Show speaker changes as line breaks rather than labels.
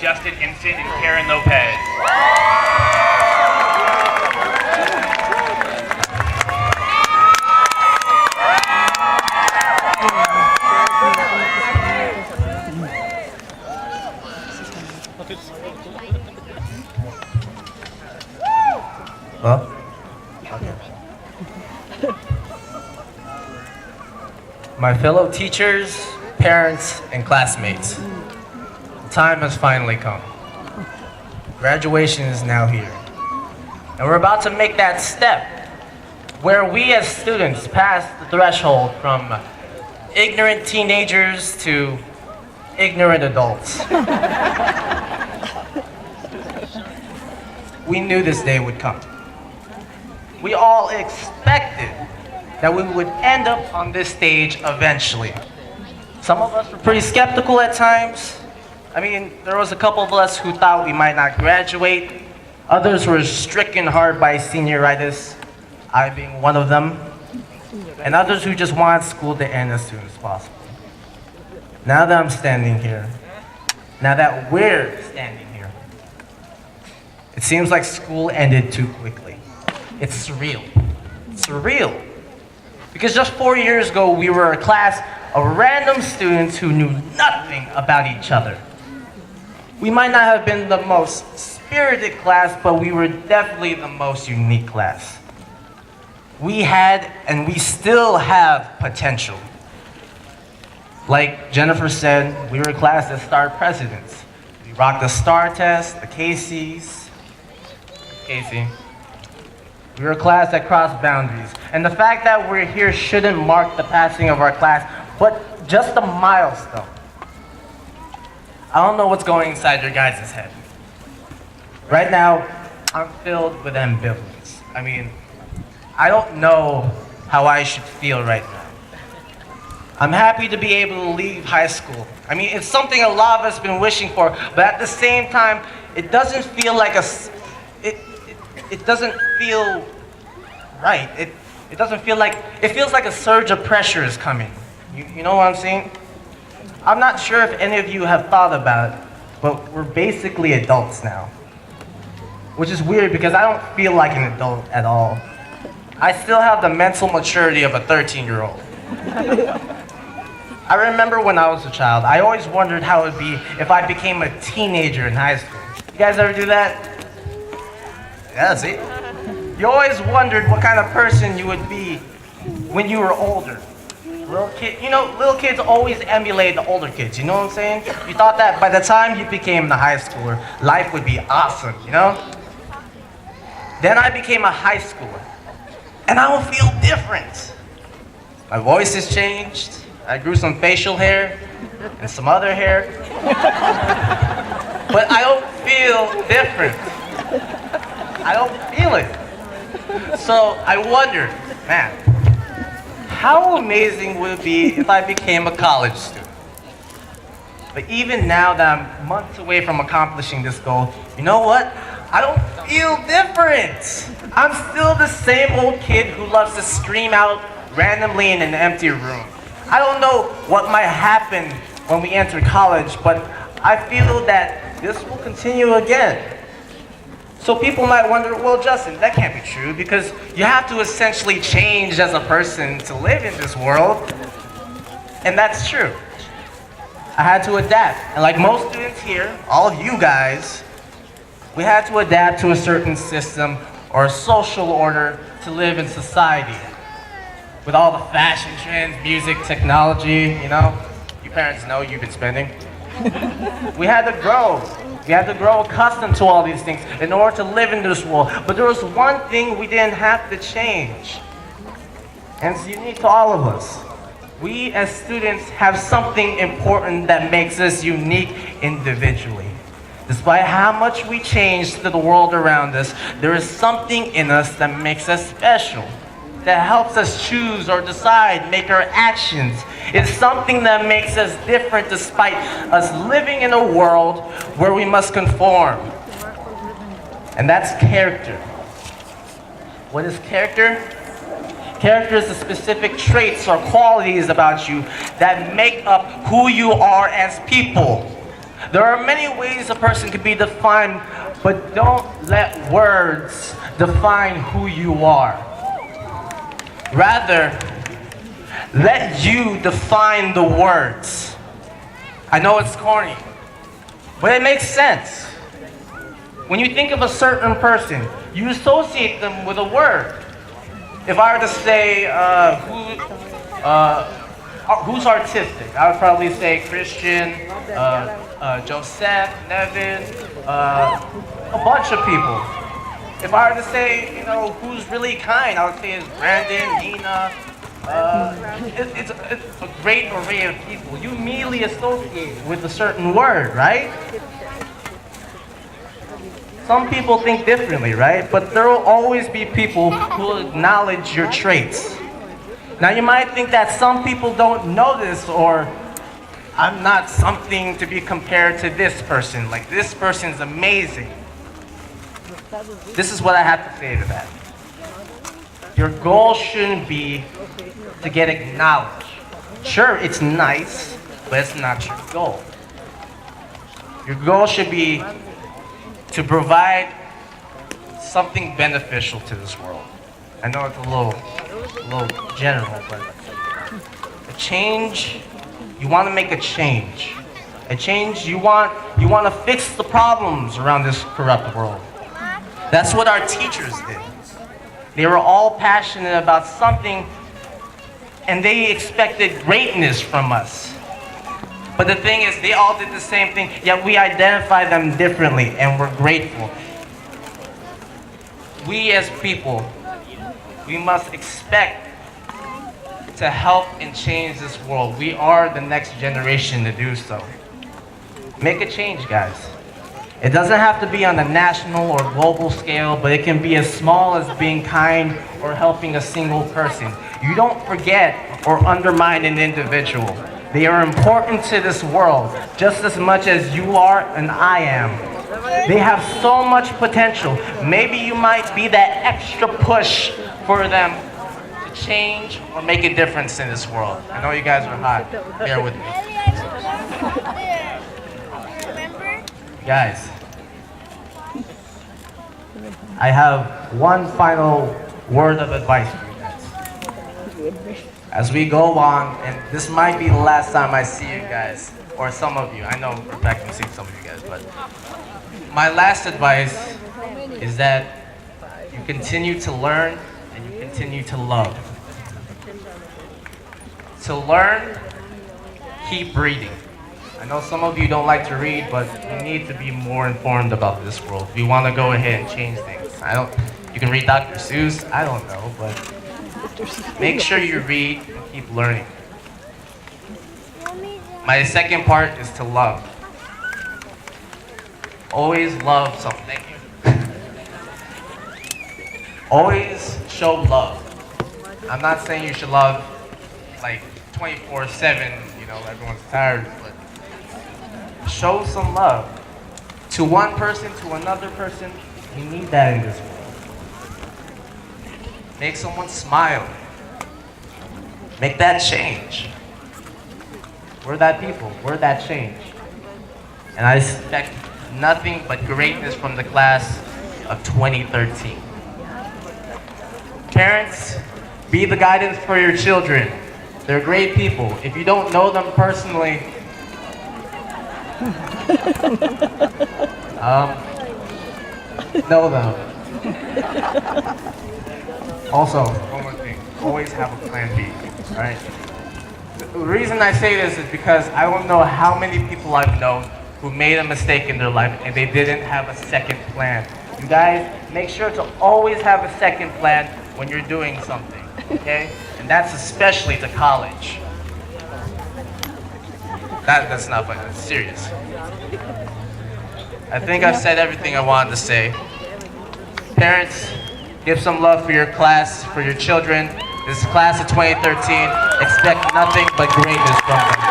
Justin Instant and Karen Lopez.
Well, my fellow teachers, parents, and classmates, the time has finally come. Graduation is now here. And we're about to make that step where we as students pass the threshold from ignorant teenagers to ignorant adults. We knew this day would come. We all expected that we would end up on this stage eventually. Some of us were pretty skeptical at times. I mean, there was a couple of us who thought we might not graduate. Others were stricken hard by senioritis, I being one of them. And others who just wanted school to end as soon as possible. Now that I'm standing here, now that we're standing here, it seems like school ended too quickly. It's surreal. It's surreal. Because just 4 years ago, we were a class of random students who knew nothing about each other. We might not have been the most spirited class, but we were definitely the most unique class. We had, and we still have, potential. Like Jennifer said, we were a class that starred presidents. We rocked the STAR test, the Casey. We were a class that crossed boundaries. And the fact that we're here shouldn't mark the passing of our class, but just a milestone. I don't know what's going inside your guys' head. Right now, I'm filled with ambivalence. I mean, I don't know how I should feel right now. I'm happy to be able to leave high school. I mean, it's something a lot of us have been wishing for, but at the same time, it doesn't feel like it doesn't feel right. It doesn't feel like, it feels like a surge of pressure is coming. You know what I'm saying? I'm not sure if any of you have thought about it, but we're basically adults now. Which is weird because I don't feel like an adult at all. I still have the mental maturity of a 13-year-old. I remember when I was a child, I always wondered how it would be if I became a teenager in high school. You guys ever do that? Yeah, see? You always wondered what kind of person you would be when you were older. Little kids always emulate the older kids, you know what I'm saying? You thought that by the time you became the high schooler, life would be awesome, you know? Then I became a high schooler, and I don't feel different. My voice has changed. I grew some facial hair and some other hair. But I don't feel different. I don't feel it. So I wondered, man, how amazing would it be if I became a college student? But even now that I'm months away from accomplishing this goal, you know what? I don't feel different. I'm still the same old kid who loves to scream out randomly in an empty room. I don't know what might happen when we enter college, but I feel that this will continue again. So people might wonder, well, Justin, that can't be true because you have to essentially change as a person to live in this world. And that's true. I had to adapt. And like most students here, all of you guys, we had to adapt to a certain system or a social order to live in society. With all the fashion trends, music, technology, you know, you parents know you've been spending. We had to grow. We had to grow accustomed to all these things in order to live in this world. But there was one thing we didn't have to change. And it's unique to all of us. We as students have something important that makes us unique individually. Despite how much we change to the world around us, there is something in us that makes us special, that helps us choose or decide, make our actions. It's something that makes us different despite us living in a world where we must conform. And that's character. What is character? Character is the specific traits or qualities about you that make up who you are as people. There are many ways a person can be defined, but don't let words define who you are. Rather, let you define the words. I know it's corny, but it makes sense. When you think of a certain person, you associate them with a word. If I were to say, who's artistic? I would probably say Christian, Joseph, Nevin, a bunch of people. If I were to say, who's really kind, I would say it's Brandon, Nina. It's a great array of people. You immediately associate with a certain word, right? Some people think differently, right? But there will always be people who will acknowledge your traits. Now you might think that some people don't notice, or I'm not something to be compared to this person. Like, this person's amazing. This is what I have to say to that. Your goal shouldn't be to get acknowledged. Sure, it's nice, but it's not your goal. Your goal should be to provide something beneficial to this world. I know it's a little general, but a change, you want to make a change. A change, you want to fix the problems around this corrupt world. That's what our teachers did. They were all passionate about something, and they expected greatness from us. But the thing is, they all did the same thing, yet we identify them differently, and we're grateful. We as people, we must expect to help and change this world. We are the next generation to do so. Make a change, guys. It doesn't have to be on a national or global scale, but it can be as small as being kind or helping a single person. You don't forget or undermine an individual. They are important to this world just as much as you are and I am. They have so much potential. Maybe you might be that extra push for them to change or make a difference in this world. I know you guys are hot. Bear with me. Guys, I have one final word of advice for you guys. As we go on, and this might be the last time I see you guys, or some of you. I know for a fact I'm seeing some of you guys, but my last advice is that you continue to learn and you continue to love. To learn, keep reading. I know some of you don't like to read, but you need to be more informed about this world. We want to go ahead and change things. You can read Dr. Seuss, I don't know, but make sure you read and keep learning. My second part is to love. Always love something. Always show love. I'm not saying you should love like 24/7, everyone's tired, but show some love. To one person, to another person, you need that in this world. Make someone smile. Make that change. We're that people. We're that change. And I expect nothing but greatness from the class of 2013. Parents, be the guidance for your children. They're great people. If you don't know them personally, know them. Also, one more thing. Always have a plan B, right? The reason I say this is because I don't know how many people I've known who made a mistake in their life and they didn't have a second plan. You guys, make sure to always have a second plan when you're doing something, okay? And that's especially to college. That's not funny, that's serious. I think I've said everything I wanted to say. Parents, give some love for your class, for your children. This class of 2013, expect nothing but greatness from them.